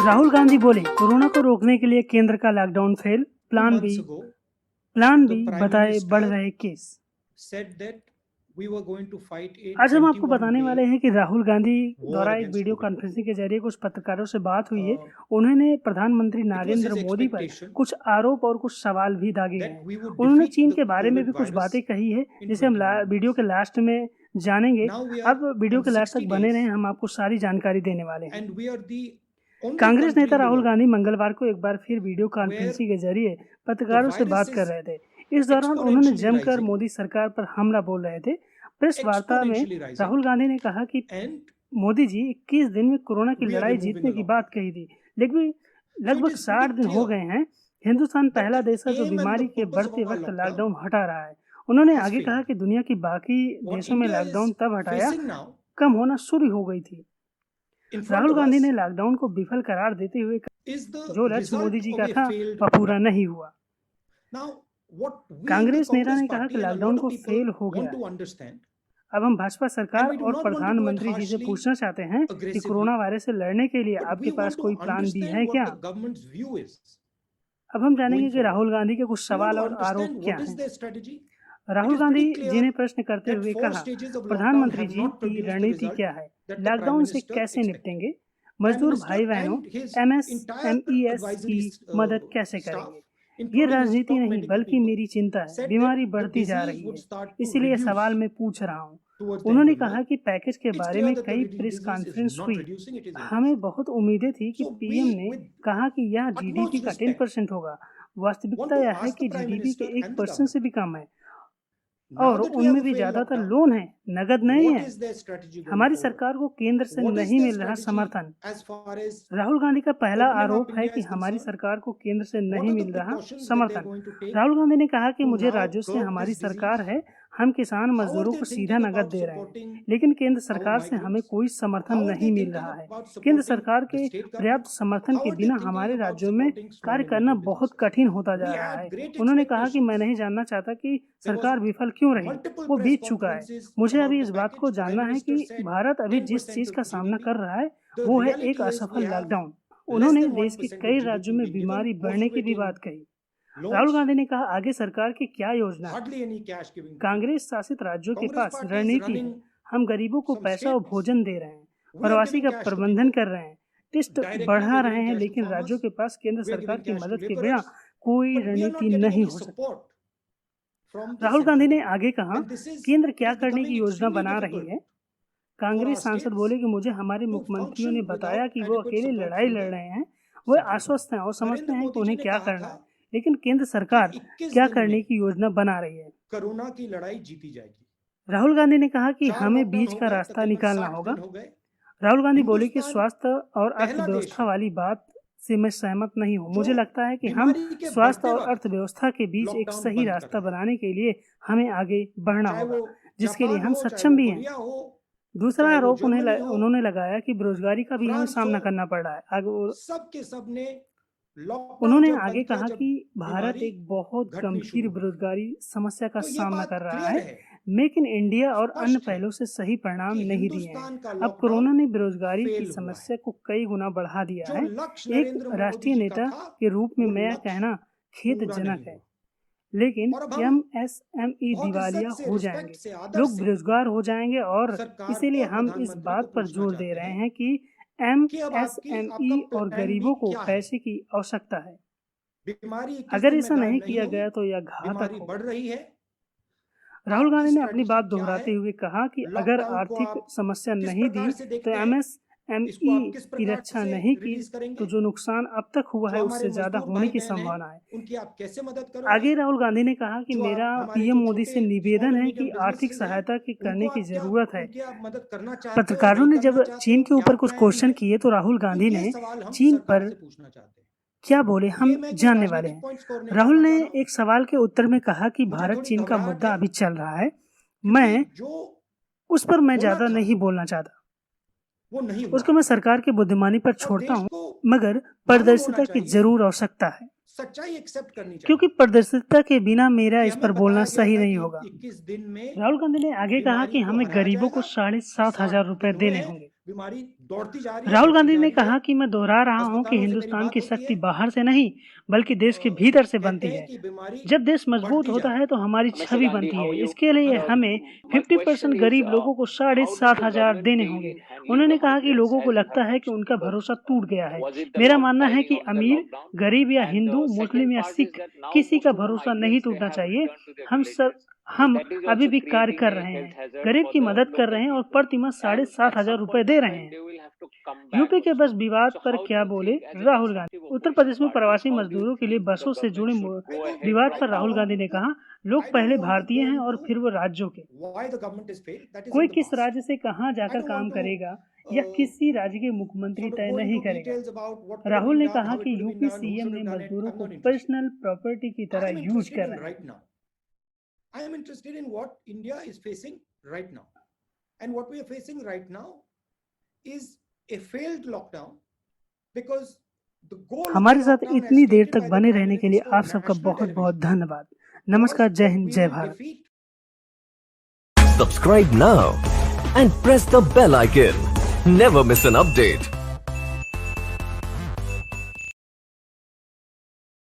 राहुल गांधी बोले कोरोना को रोकने के लिए केंद्र का लॉकडाउन फेल, प्लान बी बताए बढ़ रहे केस। आज हम आपको बताने वाले हैं कि राहुल गांधी द्वारा एक वीडियो कॉन्फ्रेंसिंग के जरिए कुछ पत्रकारों से बात हुई है। उन्होंने प्रधानमंत्री नरेंद्र मोदी पर कुछ आरोप और कुछ सवाल भी दागे हैं। उन्होंने चीन के बारे में भी कुछ बातें कही है, जिसे हम वीडियो के लास्ट में जानेंगे। अब वीडियो के लास्ट तक बने रहें, हम आपको सारी जानकारी देने वाले हैं। कांग्रेस नेता राहुल गांधी मंगलवार को एक बार फिर वीडियो कॉन्फ्रेंसिंग के जरिए पत्रकारों से बात कर रहे थे। इस दौरान उन्होंने जमकर मोदी सरकार पर हमला बोल रहे थे। प्रेस वार्ता में राहुल गांधी ने कहा कि मोदी जी 21 दिन में कोरोना की लड़ाई जीतने की बात कही थी, लेकिन लगभग 60 दिन हो गए हैं। हिंदुस्तान पहला देश है जो बीमारी के बढ़ते वक्त लॉकडाउन हटा रहा है। उन्होंने आगे कहा कि दुनिया की बाकी देशों में लॉकडाउन तब हटाया कम होना शुरू हो गई थी। राहुल गांधी ने लॉकडाउन को विफल करार देते हुए जो लक्ष्य मोदी जी का था वह पूरा नहीं हुआ। कांग्रेस नेता ने कहा कि लॉकडाउन को फेल हो गया। अब हम भाजपा सरकार और प्रधानमंत्री जी से पूछना चाहते हैं कि कोरोना वायरस से लड़ने के लिए आपके पास कोई प्लान बी है क्या? अब हम जानेंगे कि राहुल गांधी के कुछ सवाल और आरोप क्या हैं। राहुल गांधी जी ने प्रश्न करते हुए कहा, प्रधानमंत्री जी की रणनीति क्या है? लॉकडाउन से कैसे निपटेंगे? मजदूर भाई बहनों MSMES की मदद कैसे करेंगे? ये राजनीति नहीं बल्कि मेरी चिंता है। बीमारी बढ़ती जा रही है, इसीलिए सवाल मैं पूछ रहा हूँ। उन्होंने कहा कि पैकेज के बारे में कई प्रेस कॉन्फ्रेंस हुई। हमें बहुत उम्मीदें थी कि पीएम ने कहा कि यह जीडीपी का 10% होगा। वास्तविकता यह है कि जीडीपी के 1% से भी कम है और उनमें भी ज्यादातर लोन है, नगद नहीं है। हमारी सरकार को केंद्र से नहीं मिल रहा समर्थन। राहुल गांधी का पहला आरोप है कि हमारी सरकार को केंद्र से नहीं मिल रहा समर्थन। राहुल गांधी ने कहा कि मुझे राज्यों से हमारी सरकार है, हम किसान मजदूरों को सीधा नगद दे रहे हैं, लेकिन केंद्र सरकार से हमें कोई समर्थन नहीं मिल रहा है। केंद्र सरकार के पर्याप्त समर्थन के बिना हमारे राज्यों में कार्य करना बहुत कठिन होता जा रहा है। उन्होंने कहा कि मैं नहीं जानना चाहता कि सरकार विफल क्यों रही, वो बीत चुका है। मुझे अभी इस बात को जानना है कि भारत अभी जिस चीज का सामना कर रहा है वो है एक असफल लॉकडाउन। उन्होंने देश के कई राज्यों में बीमारी बढ़ने की भी बात कही। राहुल गांधी ने कहा, आगे सरकार की क्या योजना? कांग्रेस शासित राज्यों के पास रणनीति है। हम गरीबों को पैसा और भोजन दे रहे हैं, प्रवासी का प्रबंधन कर रहे हैं, टेस्ट बढ़ा रहे हैं, लेकिन राज्यों के पास केंद्र सरकार की मदद के बिना कोई रणनीति नहीं हो सकती। राहुल गांधी ने आगे कहा, केंद्र क्या करने की योजना बना रही है? कांग्रेस सांसद बोले कि मुझे हमारे मुख्यमंत्रियों ने बताया कि वो अकेले लड़ाई लड़ रहे हैं, वो आश्वस्त हैं और समझते हैं कि उन्हें क्या करना है, लेकिन केंद्र सरकार क्या करने की योजना बना रही है? कोरोना की लड़ाई जीती जाएगी। राहुल गांधी ने कहा कि हमें बीच का रास्ता निकालना होगा। राहुल गांधी बोले कि स्वास्थ्य और अर्थव्यवस्था वाली बात से मैं सहमत नहीं हूँ। मुझे लगता है कि हम स्वास्थ्य और अर्थव्यवस्था के बीच एक सही रास्ता बनाने के लिए हमें आगे बढ़ना होगा, जिसके लिए हम सक्षम भी हैं। दूसरा आरोप उन्होंने लगाया कि बेरोजगारी का भी हमें सामना करना पड़ रहा है। उन्होंने आगे कहा कि भारत एक बहुत गंभीर बेरोजगारी समस्या का सामना कर रहा है। मेक इन इंडिया और अन्य पहलों से सही परिणाम नहीं दिए हैं। अब कोरोना ने बेरोजगारी की समस्या को कई गुना बढ़ा दिया है। एक राष्ट्रीय नेता के रूप में मैं कहना खेदजनक है, लेकिन MSME दिवालिया हो जाएंगे, लोग बेरोजगार हो जाएंगे और इसीलिए हम इस बात पर जोर दे रहे हैं कि MSME और गरीबों को पैसे की आवश्यकता है। अगर ऐसा नहीं किया गया तो यह घातक होगा। राहुल गांधी ने अपनी बात दोहराते हुए कहा कि अगर आर्थिक समस्या नहीं दी तो MSME की रक्षा नहीं की तो जो नुकसान अब तक हुआ है उससे ज्यादा होने की संभावना है। आगे राहुल गांधी ने कहा कि मेरा पीएम मोदी से निवेदन है कि आर्थिक सहायता की करने की जरूरत है। पत्रकारों ने जब चीन के ऊपर कुछ क्वेश्चन किए तो राहुल गांधी ने चीन पर क्या बोले हम जानने वाले हैं। राहुल ने एक सवाल के उत्तर में कहा कि भारत चीन का मुद्दा अभी चल रहा है, मैं उस पर ज्यादा नहीं बोलना चाहता, उसको मैं सरकार की बुद्धिमानी पर छोड़ता हूं, मगर पारदर्शिता की जरूर आवश्यकता है, सच्चाई एक्सेप्ट करनी चाहिए, क्योंकि पारदर्शिता के बिना मेरा इस पर बोलना सही नहीं होगा। राहुल गांधी ने आगे कहा कि हमें गरीबों को 7,500 रुपए देने होंगे। बीमारी दौड़ती जा रही है। राहुल गांधी ने कहा कि मैं दोहरा रहा हूं कि हिंदुस्तान की शक्ति बाहर से नहीं बल्कि देश के भीतर से बनती है। जब देश मजबूत होता है तो हमारी छवि बनती है। इसके लिए हमें 50% गरीब लोगों को 7,500 देने होंगे। उन्होंने कहा कि लोगों को लगता है कि उनका भरोसा टूट गया है। मेरा मानना है कि अमीर, गरीब या हिंदू, मुस्लिम या सिख, किसी का भरोसा नहीं टूटना चाहिए। हम अभी भी कार्य कर रहे हैं, गरीब की मदद कर रहे हैं और प्रति माह 7,500 रुपए दे रहे हैं। यूपी के बस विवाद पर क्या बोले राहुल गांधी। उत्तर प्रदेश में प्रवासी मजदूरों के लिए बसों से जुड़े विवाद पर राहुल गांधी ने कहा, लोग पहले भारतीय हैं और फिर वो राज्यों के। कोई किस राज्य से कहां जाकर काम करेगा या किसी राज्य के मुख्यमंत्री तय नहीं करेगा। राहुल ने कहा कि यूपी सीएम ने मजदूरों को पर्सनल प्रॉपर्टी की तरह यूज कर रहे हैं। I am interested in what India is facing right now. And what we are facing right now is a failed lockdown because the goal हमारे साथ इतनी देर तक बने रहने के लिए आप सबका बहुत बहुत धन्यवाद। नमस्कार, जय हिंद, जय Bharat. Subscribe now and press the bell icon. Never miss an update.